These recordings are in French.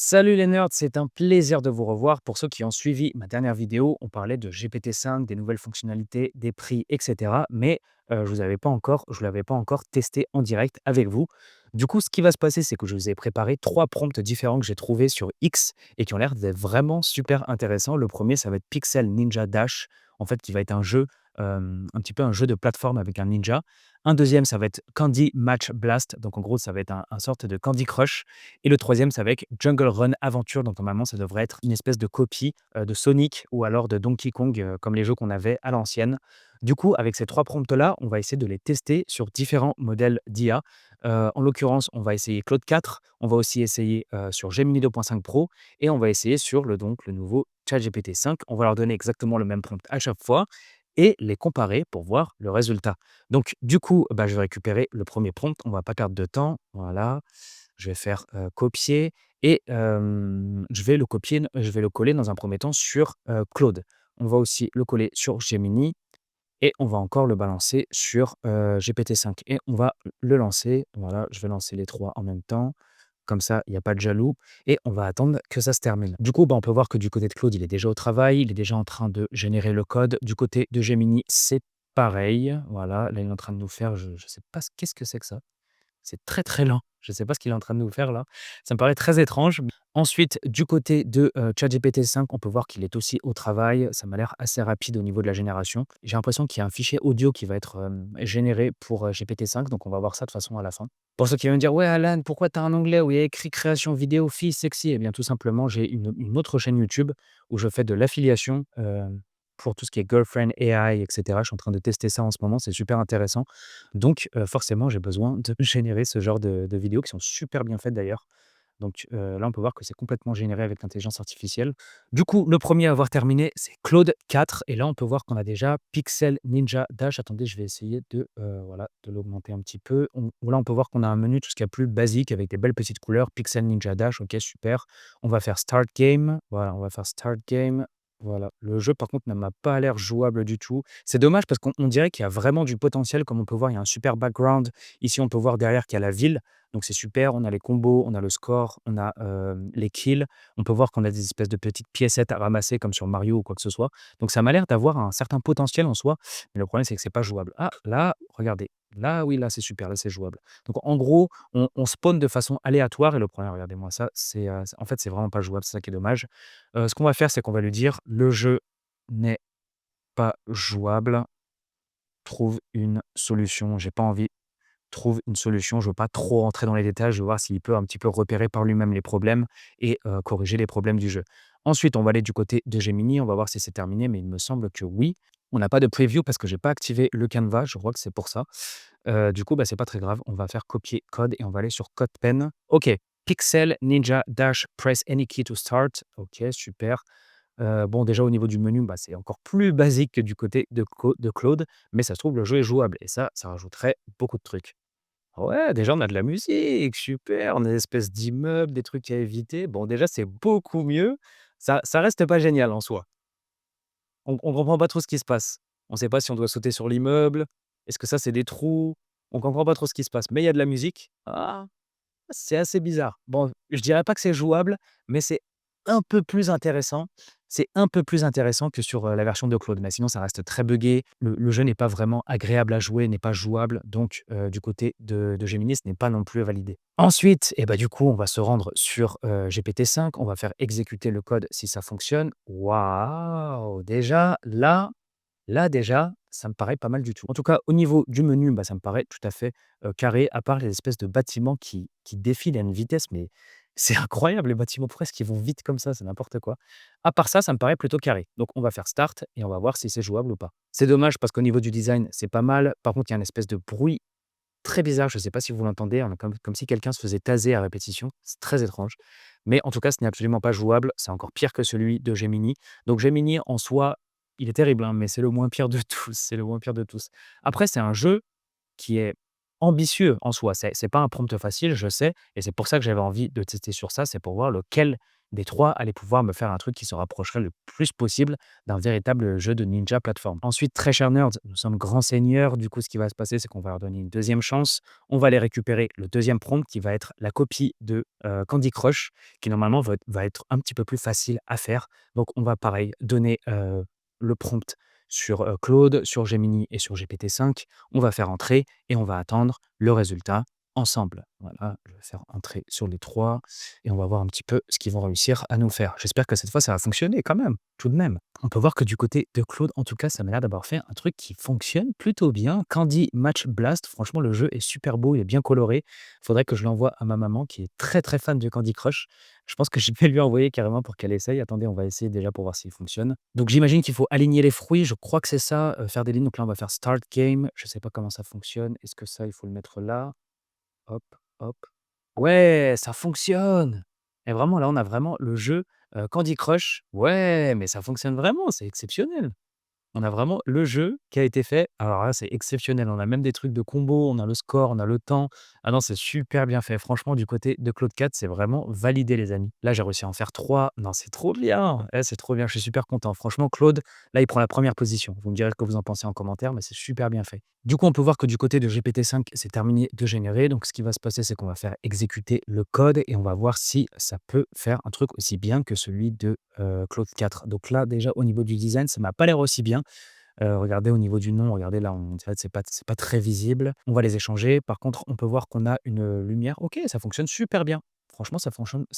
Salut les nerds, c'est un plaisir de vous revoir. Pour ceux qui ont suivi ma dernière vidéo, on parlait de GPT-5, des nouvelles fonctionnalités, des prix, etc. Mais je ne l'avais pas encore testé en direct avec vous. Du coup, ce qui va se passer, c'est que je vous ai préparé trois prompts différents que j'ai trouvés sur X et qui ont l'air d'être vraiment super intéressants. Le premier, ça va être Pixel Ninja Dash, en fait, qui va être un jeu, un petit peu un jeu de plateforme avec un ninja. Un deuxième, ça va être Candy Match Blast. Donc, en gros, ça va être un sorte de Candy Crush. Et le troisième, c'est avec Jungle Run Adventure. Donc normalement, ça devrait être une espèce de copie, de Sonic ou alors de Donkey Kong, comme les jeux qu'on avait à l'ancienne. Du coup, avec ces 3 prompts-là, on va essayer de les tester sur différents modèles d'IA. En l'occurrence, on va essayer Claude 4, on va aussi essayer, sur Gemini 2.5 Pro et on va essayer sur le nouveau ChatGPT 5. On va leur donner exactement le même prompt à chaque fois et les comparer pour voir le résultat. Donc du coup, bah, je vais récupérer le premier prompt, on va pas perdre de temps. Voilà. Je vais faire, copier et je vais le coller dans un premier temps sur, Claude. On va aussi le coller sur Gemini et on va encore le balancer sur, GPT-5 et on va le lancer. Voilà, je vais lancer les 3 en même temps. Comme ça, il y a pas de jaloux et on va attendre que ça se termine. Du coup, bah, on peut voir que du côté de Claude, il est déjà au travail, il est déjà en train de générer le code. Du côté de Gemini, c'est pareil. Voilà, là, il est en train de nous faire je sais pas qu'est-ce que c'est que ça? C'est très, très lent. Je ne sais pas ce qu'il est en train de nous faire là. Ça me paraît très étrange. Ensuite, du côté de, ChatGPT 5, on peut voir qu'il est aussi au travail. Ça m'a l'air assez rapide au niveau de la génération. J'ai l'impression qu'il y a un fichier audio qui va être, généré pour, GPT-5, donc on va voir ça de toute façon à la fin. Pour ceux qui vont me dire: «Ouais Alan, pourquoi tu as un onglet où il y a écrit création vidéo filles sexy?» Eh bien tout simplement, j'ai une autre chaîne YouTube où je fais de l'affiliation, pour tout ce qui est girlfriend AI et cetera. Je suis en train de tester ça en ce moment, c'est super intéressant. Donc forcément, j'ai besoin de générer ce genre de vidéos qui sont super bien faites d'ailleurs. Donc là, on peut voir que c'est complètement généré avec l'intelligence artificielle. Du coup, le premier à avoir terminé, c'est Claude 4 et là, on peut voir qu'on a déjà Pixel Ninja Dash. Attendez, je vais essayer de, voilà, de l'augmenter un petit peu. Là, on peut voir qu'on a un menu tout ce qu'il y a plus basique avec des belles petites couleurs. Pixel Ninja Dash, OK, super. On va faire Start Game. Voilà, on va faire Start Game. Voilà. Le jeu, par contre, ne m'a pas l'air jouable du tout. C'est dommage parce qu'on dirait qu'il y a vraiment du potentiel. Comme on peut voir, il y a un super background. Ici, on peut voir derrière qu'il y a la ville. Donc c'est super, on a les combos, on a le score, on a, les kills. On peut voir qu'on a des espèces de petites piécettes à ramasser comme sur Mario ou quoi que ce soit. Donc ça m'a l'air d'avoir un certain potentiel en soi, mais le problème, c'est que c'est pas jouable. Ah, là, regardez, là, oui, là, c'est super, là, c'est jouable. Donc en gros, on spawn de façon aléatoire et le problème, regardez-moi ça, en fait, c'est vraiment pas jouable, c'est ça qui est dommage. Ce qu'on va faire, c'est qu'on va lui dire: «Le jeu n'est pas jouable, trouve une solution». J'ai pas envie trouve une solution. Je veux pas trop rentrer dans les détails. Je veux voir s'il peut un petit peu repérer par lui-même les problèmes et corriger les problèmes du jeu. Ensuite, on va aller du côté de Gemini. On va voir si c'est terminé, mais il me semble que oui. On n'a pas de preview parce que j'ai pas activé le Canva. Je crois que c'est pour ça. Du coup, bah, c'est pas très grave. On va faire copier code et on va aller sur CodePen. OK. Pixel Ninja Dash Press any key to start. OK, super. Bon, déjà au niveau du menu, bah, c'est encore plus basique que du côté de Claude, mais ça se trouve le jeu est jouable et ça rajouterait beaucoup de trucs. Ouais, déjà, on a de la musique, super, on a des espèces d'immeubles, des trucs à éviter. Bon, déjà, c'est beaucoup mieux. Ça reste pas génial en soi. On comprend pas trop ce qui se passe. On sait pas si on doit sauter sur l'immeuble. Est-ce que ça, c'est des trous? On comprend pas trop ce qui se passe, mais il y a de la musique. Ah! C'est assez bizarre. Bon, je dirais pas que c'est jouable, mais c'est un peu plus intéressant. C'est un peu plus intéressant que sur, la version de Claude, mais sinon ça reste très buggé. Le jeu n'est pas vraiment agréable à jouer, n'est pas jouable, donc du côté de Gemini, ce n'est pas non plus validé. Ensuite et bah, du coup, on va se rendre sur, GPT-5, on va faire exécuter le code si ça fonctionne. Waouh! Là déjà, ça me paraît pas mal du tout. En tout cas, au niveau du menu, bah, ça me paraît tout à fait, carré, à part les espèces de bâtiments qui défilent à une vitesse, mais c'est incroyable les bâtiments, pourquoi est-ce qu'ils vont vite comme ça? C'est n'importe quoi. À part ça me paraît plutôt carré. Donc on va faire start et on va voir si c'est jouable ou pas. C'est dommage parce qu'au niveau du design, c'est pas mal. Par contre, il y a une espèce de bruit très bizarre, je ne sais pas si vous l'entendez, hein, comme si quelqu'un se faisait taser à répétition. C'est très étrange. Mais en tout cas, ce n'est absolument pas jouable. C'est encore pire que celui de Gemini. Donc Gemini, en soi, il est terrible, hein, mais c'est le moins pire de tous. C'est le moins pire de tous. Après, c'est un jeu qui est ambitieux en soi. C'est pas un prompt facile, je sais, et c'est pour ça que j'avais envie de tester sur ça. C'est pour voir lequel des 3 allait pouvoir me faire un truc qui se rapprocherait le plus possible d'un véritable jeu de ninja plateforme. Ensuite, très chers nerds, nous sommes grands seigneurs. Du coup, ce qui va se passer, c'est qu'on va leur donner une deuxième chance. On va aller récupérer le deuxième prompt qui va être la copie de Candy Crush, qui normalement va être un petit peu plus facile à faire. Donc, on va pareil donner le prompt sur Claude, sur Gemini et sur GPT-5. On va faire entrer et on va attendre le résultat ensemble. Voilà, je vais faire entrer sur les 3 et on va voir un petit peu ce qu'ils vont réussir à nous faire. J'espère que cette fois, ça va fonctionner quand même, tout de même. On peut voir que du côté de Claude, en tout cas, ça m'a l'air d'avoir fait un truc qui fonctionne plutôt bien. Candy Match Blast, franchement, le jeu est super beau, il est bien coloré. Il faudrait que je l'envoie à ma maman qui est très très fan de Candy Crush. Je pense que je vais lui envoyer carrément pour qu'elle essaye. Attendez, on va essayer déjà pour voir s'il fonctionne. Donc j'imagine qu'il faut aligner les fruits, je crois que c'est ça, faire des lignes. Donc là, on va faire Start Game. Je ne sais pas comment ça fonctionne. Est-ce que ça, il faut le mettre là? Hop, hop. Ouais, ça fonctionne! Et vraiment, là, on a vraiment le jeu, Candy Crush. Ouais, mais ça fonctionne vraiment, c'est exceptionnel! On a vraiment le jeu qui a été fait. Alors là, c'est exceptionnel. On a même des trucs de combo, on a le score, on a le temps. Ah non, c'est super bien fait. Franchement, du côté de Claude 4, c'est vraiment validé, les amis. Là, j'ai réussi à en faire 3. Non, c'est trop bien. C'est trop bien. Je suis super content. Franchement, Claude, là, il prend la première position. Vous me direz ce que vous en pensez en commentaire, mais c'est super bien fait. Du coup, on peut voir que du côté de GPT-5, c'est terminé de générer. Donc, ce qui va se passer, c'est qu'on va faire exécuter le code et on va voir si ça peut faire un truc aussi bien que celui de Claude 4. Donc là, déjà, au niveau du design, ça m'a pas l'air aussi bien. Regardez au niveau du nom, regardez là, on dirait que c'est pas très visible. On va les échanger. Par contre, on peut voir qu'on a une lumière. OK, ça fonctionne super bien. Franchement, ça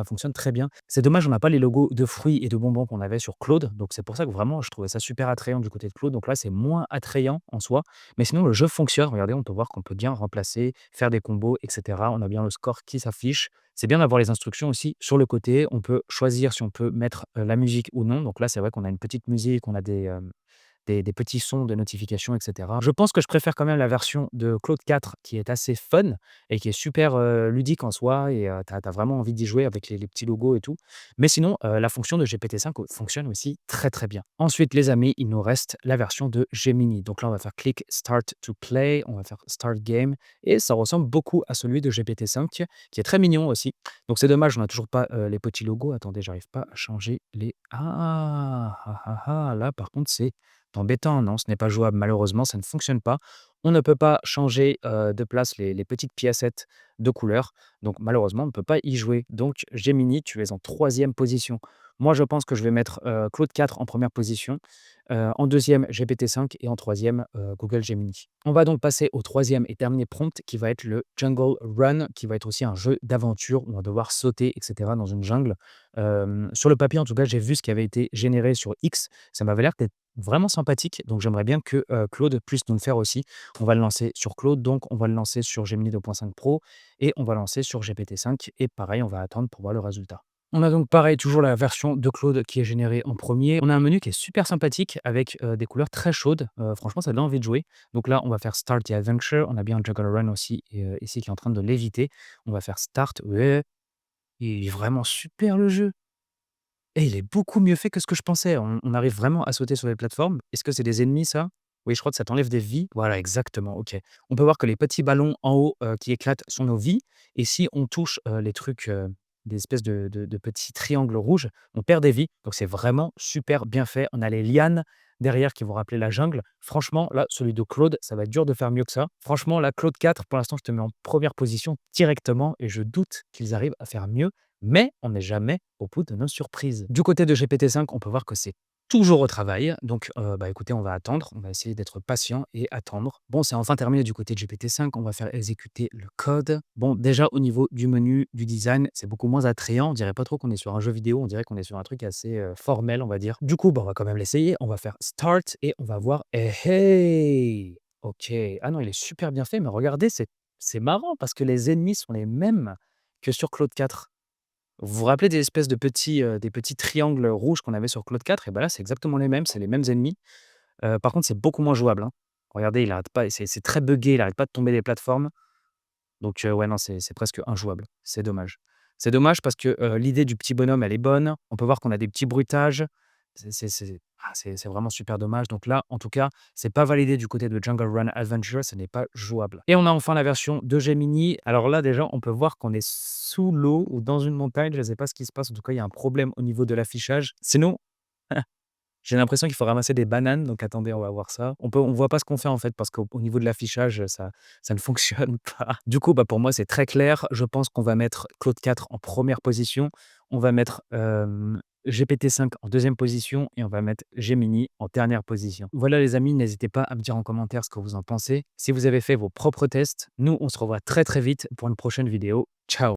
fonctionne très bien. C'est dommage, on n'a pas les logos de fruits et de bonbons qu'on avait sur Claude. Donc c'est pour ça que vraiment, je trouvais ça super attrayant du côté de Claude. Donc là, c'est moins attrayant en soi. Mais sinon, le jeu fonctionne. Regardez, on peut voir qu'on peut bien remplacer, faire des combos, et cetera. On a bien le score qui s'affiche. C'est bien d'avoir les instructions aussi sur le côté. On peut choisir si on peut mettre, la musique ou non. Donc là, c'est vrai qu'on a une petite musique, on a des petits sons de notification, et cetera. Je pense que je préfère quand même la version de Claude 4 qui est assez fun et qui est super, ludique en soi et tu as vraiment envie d'y jouer avec les petits logos et tout. Mais sinon, la fonction de GPT-5 fonctionne aussi très, très bien. Ensuite, les amis, il nous reste la version de Gemini. Donc là, on va faire click start to play, on va faire start game et ça ressemble beaucoup à celui de GPT-5 qui est très mignon aussi. Donc c'est dommage, on n'a toujours pas, les petits logos. Attendez, j'arrive pas à changer les ah! Ah, ah, ah! Là, par contre, c'est embêtant, non, ce n'est pas jouable. Malheureusement, ça ne fonctionne pas. On ne peut pas changer, de place les petites piécettes de couleur. Donc malheureusement, on ne peut pas y jouer. Donc Gemini, tu es en troisième position. Moi, je pense que je vais mettre, Claude 4 en première position, en deuxième GPT-5 et en troisième Google Gemini. On va donc passer au troisième et dernier prompt qui va être le Jungle Run, qui va être aussi un jeu d'aventure où on va devoir sauter et cetera dans une jungle. Sur le papier, en tout cas, j'ai vu ce qui avait été généré sur X. Ça m'avait l'air d'être vraiment sympathique, donc j'aimerais bien que, Claude puisse nous le faire aussi. On va le lancer sur Claude, donc on va le lancer sur Gemini 2.5 Pro et on va lancer sur GPT-5 et pareil, on va attendre pour voir le résultat. On a donc pareil, toujours la version de Claude qui est générée en premier. On a un menu qui est super sympathique avec, des couleurs très chaudes, franchement ça donne envie de jouer. Donc là, on va faire Start the Adventure, on a bien Juggle Run aussi et ici qui est en train de léviter. On va faire Start, ouais, il est vraiment super le jeu! Et il est beaucoup mieux fait que ce que je pensais. On arrive vraiment à sauter sur les plateformes. Est-ce que c'est des ennemis ça? Oui, je crois que ça t'enlève des vies. Voilà, exactement, OK. On peut voir que les petits ballons en haut, qui éclatent sont nos vies et si on touche, les trucs, des espèces de petits triangles rouges, on perd des vies. Donc c'est vraiment super bien fait. On a les lianes derrière qui vont rappeler la jungle. Franchement, là, celui de Claude, ça va être dur de faire mieux que ça. Franchement, là, Claude 4, pour l'instant, je te mets en première position directement et je doute qu'ils arrivent à faire mieux. Mais on n'est jamais au bout de nos surprises. Du côté de GPT-5, on peut voir que c'est toujours au travail. Donc, bah, écoutez, on va attendre. On va essayer d'être patient et attendre. Bon, c'est enfin terminé du côté de GPT-5. On va faire exécuter le code. Bon, déjà, au niveau du menu, du design, c'est beaucoup moins attrayant. On dirait pas trop qu'on est sur un jeu vidéo. On dirait qu'on est sur un truc assez formel, on va dire. Du coup, bah, on va quand même l'essayer. On va faire Start et on va voir. Eh hey! Ok. Ah non, il est super bien fait. Mais regardez, c'est marrant parce que les ennemis sont les mêmes que sur Claude 4. Vous vous rappelez des petits triangles rouges qu'on avait sur Claude 4? Et bah, là, c'est exactement les mêmes, c'est les mêmes ennemis. Par contre, c'est beaucoup moins jouable, hein. Regardez, il arrête pas c'est très buggé, il arrête pas de tomber des plateformes. Donc ouais, non, c'est presque injouable. C'est dommage. C'est dommage parce que, l'idée du petit bonhomme, elle est bonne. On peut voir qu'on a des petits bruitages. C'est Ah, c'est vraiment super dommage. Donc là, en tout cas, c'est pas validé du côté de Jungle Run Adventure, ce n'est pas jouable. Et on a enfin la version de Gemini. Alors là, déjà, on peut voir qu'on est sous l'eau ou dans une montagne. Je ne sais pas ce qui se passe. En tout cas, il y a un problème au niveau de l'affichage. Sinon, j'ai l'impression qu'il faut ramasser des bananes. Donc attendez, on va voir ça. On voit pas ce qu'on fait en fait parce qu'au niveau de l'affichage, ça ne fonctionne pas. Du coup, bah, pour moi, c'est très clair. Je pense qu'on va mettre Claude 4 en première position. On va mettre GPT-5 en deuxième position et on va mettre Gemini en dernière position. Voilà les amis, n'hésitez pas à me dire en commentaire ce que vous en pensez. Si vous avez fait vos propres tests, nous on se revoit très très vite pour une prochaine vidéo. Ciao!